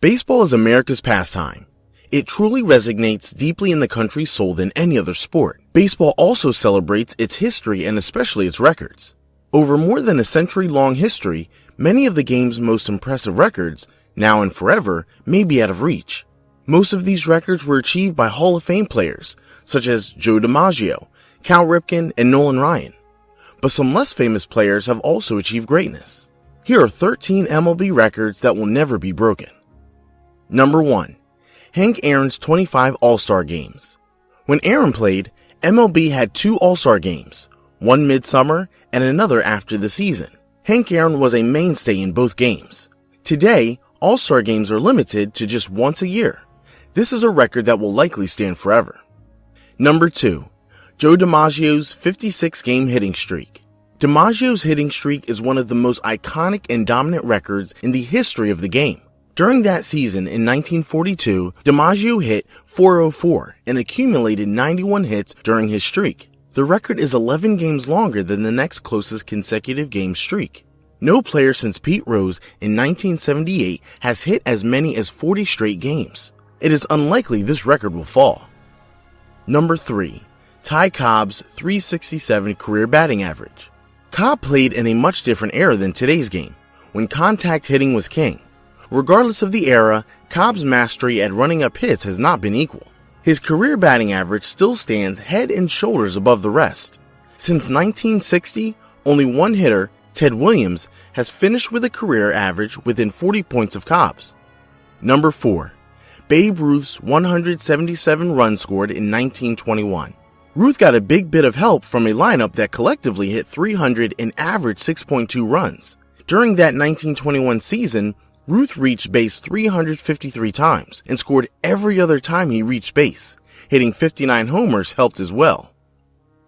Baseball is America's pastime. It truly resonates deeply in the country's soul than any other sport. Baseball also celebrates its history and especially its records. Over more than a century-long history, many of the game's most impressive records, now and forever, may be out of reach. Most of these records were achieved by Hall of Fame players, such as Joe DiMaggio, Cal Ripken, and Nolan Ryan. But some less famous players have also achieved greatness. Here are 13 MLB records that will never be broken. Number 1. Hank Aaron's 25 All-Star Games. When Arron played, MLB had 2 All-Star Games, one midsummer and another after the season. Hank Aaron was a mainstay in both games. Today, All-Star Games are limited to just once a year. This is a record that will likely stand forever. Number 2. Joe DiMaggio's 56-game hitting streak. DiMaggio's hitting streak is one of the most iconic and dominant records in the history of the game. During that season in 1942, DiMaggio hit .404 and accumulated 91 hits during his streak. The record is 11 games longer than the next closest consecutive game streak. No player since Pete Rose in 1978 has hit as many as 40 straight games. It is unlikely this record will fall. Number 3. Ty Cobb's .367 career batting average. Cobb played in a much different era than today's game, when contact hitting was king. Regardless of the era, Cobb's mastery at running up hits has not been equal. His career batting average still stands head and shoulders above the rest. Since 1960, only one hitter, Ted Williams, has finished with a career average within 40 points of Cobb's. Number 4. Babe Ruth's 177 runs scored in 1921. Ruth got a big bit of help from a lineup that collectively hit 300 and averaged 6.2 runs. During that 1921 season, Ruth reached base 353 times and scored every other time he reached base. Hitting 59 homers helped as well.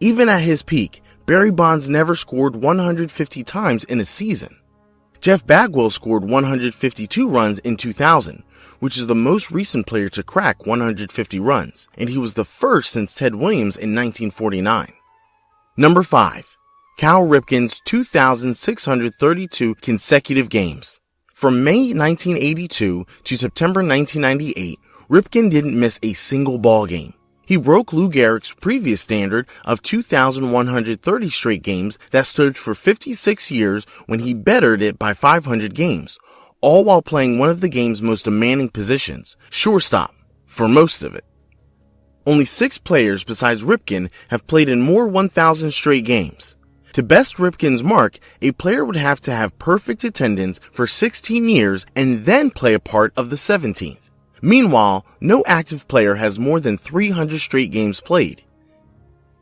Even at his peak, Barry Bonds never scored 150 times in a season. Jeff Bagwell scored 152 runs in 2000, which is the most recent player to crack 150 runs, and he was the first since Ted Williams in 1949. Number 5. Cal Ripken's 2,632 consecutive games. From May 1982 to September 1998, Ripken didn't miss a single ball game. He broke Lou Gehrig's previous standard of 2,130 straight games that stood for 56 years when he bettered it by 500 games, all while playing one of the game's most demanding positions, shortstop, for most of it. Only 6 players besides Ripken have played in more 1,000 straight games. To best Ripken's mark, a player would have to have perfect attendance for 16 years and then play a part of the 17th. Meanwhile, no active player has more than 300 straight games played.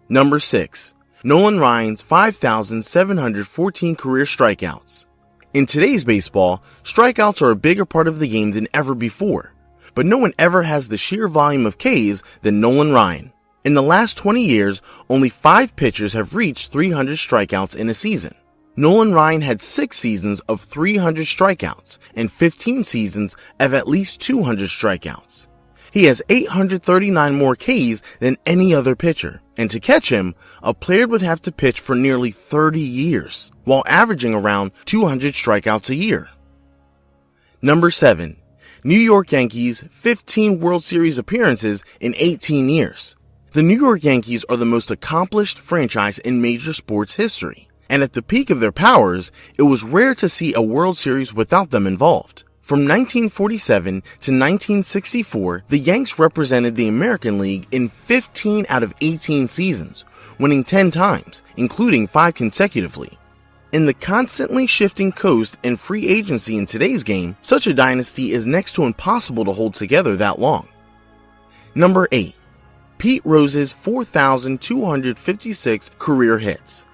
Number 6. Nolan Ryan's 5,714 career strikeouts. In today's baseball, strikeouts are a bigger part of the game than ever before, but no one ever has the sheer volume of Ks than Nolan Ryan. In the last 20 years, only 5 pitchers have reached 300 strikeouts in a season. Nolan Ryan had 6 seasons of 300 strikeouts and 15 seasons of at least 200 strikeouts. He has 839 more Ks than any other pitcher, and to catch him, a player would have to pitch for nearly 30 years, while averaging around 200 strikeouts a year. Number 7. New York Yankees' 15 World Series appearances in 18 years. The New York Yankees are the most accomplished franchise in major sports history, and at the peak of their powers, it was rare to see a World Series without them involved. From 1947 to 1964, the Yanks represented the American League in 15 out of 18 seasons, winning 10 times, including 5 consecutively. In the constantly shifting coast and free agency in today's game, such a dynasty is next to impossible to hold together that long. Number 8. Pete Rose's 4,256 career hits.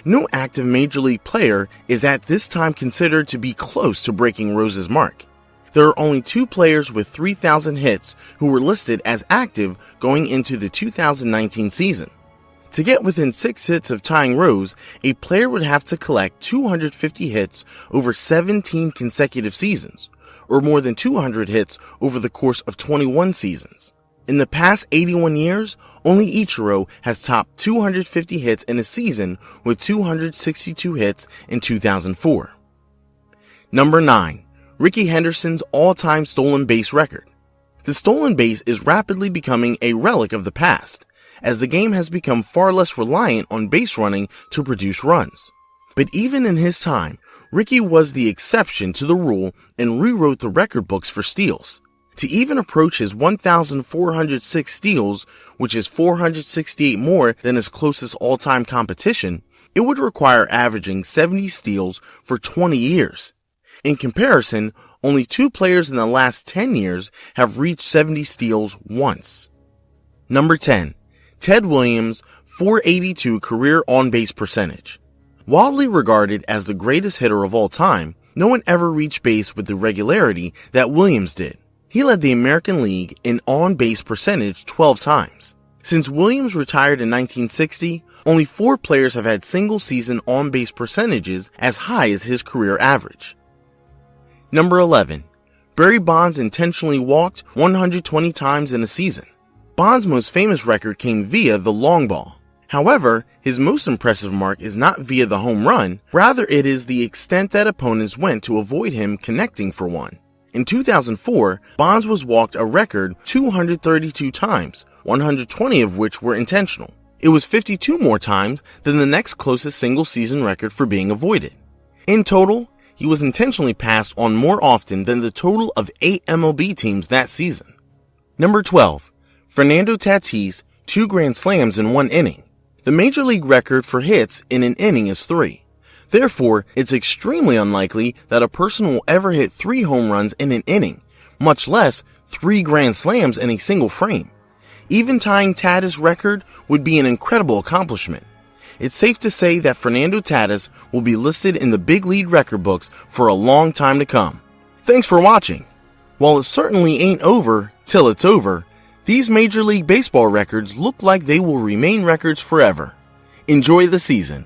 No active major league player is at this time considered to be close to breaking Rose's mark. There are only 2 players with 3,000 hits who were listed as active going into the 2019 season. To get within 6 hits of tying Rose, a player would have to collect 250 hits over 17 consecutive seasons, or more than 200 hits over the course of 21 seasons. In the past 81 years, only Ichiro has topped 250 hits in a season with 262 hits in 2004. Number 9. Rickey Henderson's all-time stolen base record. The stolen base is rapidly becoming a relic of the past, as the game has become far less reliant on base running to produce runs. But even in his time, Rickey was the exception to the rule and rewrote the record books for steals. To even approach his 1,406 steals, which is 468 more than his closest all-time competition, it would require averaging 70 steals for 20 years. In comparison, only 2 players in the last 10 years have reached 70 steals once. Number 10. Ted Williams' .482 career on-base percentage. Wildly regarded as the greatest hitter of all time, no one ever reached base with the regularity that Williams did. He led the American League in on-base percentage 12 times. Since Williams retired in 1960, only 4 players have had single-season on-base percentages as high as his career average. Number 11. Barry Bonds intentionally walked 120 times in a season. Bonds' most famous record came via the long ball. However, his most impressive mark is not via the home run, rather it is the extent that opponents went to avoid him connecting for one. In 2004, Bonds was walked a record 232 times, 120 of which were intentional. It was 52 more times than the next closest single-season record for being avoided. In total, he was intentionally passed on more often than the total of 8 MLB teams that season. Number 12. Fernando Tatis, 2 grand slams in 1 inning. The major league record for hits in an inning is 3. Therefore, it's extremely unlikely that a person will ever hit 3 home runs in an inning, much less 3 grand slams in a single frame. Even tying Tatis' record would be an incredible accomplishment. It's safe to say that Fernando Tatis will be listed in the big league record books for a long time to come. Thanks for watching. While it certainly ain't over till it's over, these Major League Baseball records look like they will remain records forever. Enjoy the season.